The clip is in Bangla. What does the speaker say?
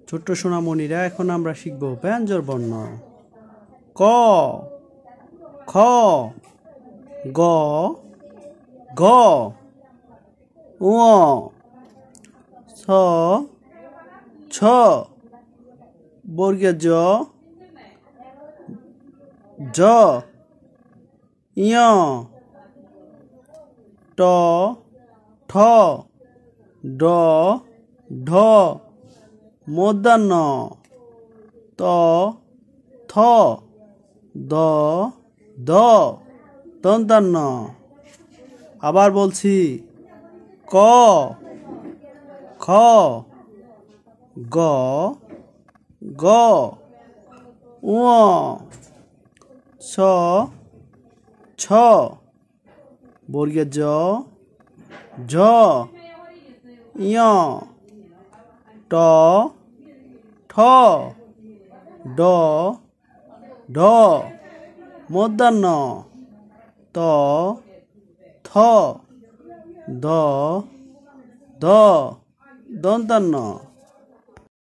ছোট্ট সোনামণিরা, এখন আমরা শিখব ব্যঞ্জন বর্ণ। ক, খ, গ, ঘ, ঙ, ছ, ছ, বর্গের জ, ঝ, ঞ, ট, ঠ, ড, ঢ, মূর্ধন্য, ত, থ, দ, দ, দন্তান্ন। আবার বলছি, ক, খ, গ, ঘ, ঙ, ছ, ছ, বর্গের জ, ঝ, ঞ, ট, ঠ, ড, ঢ, মূর্ধন্য, ত, থ, দ, দ, দন্তান্ন।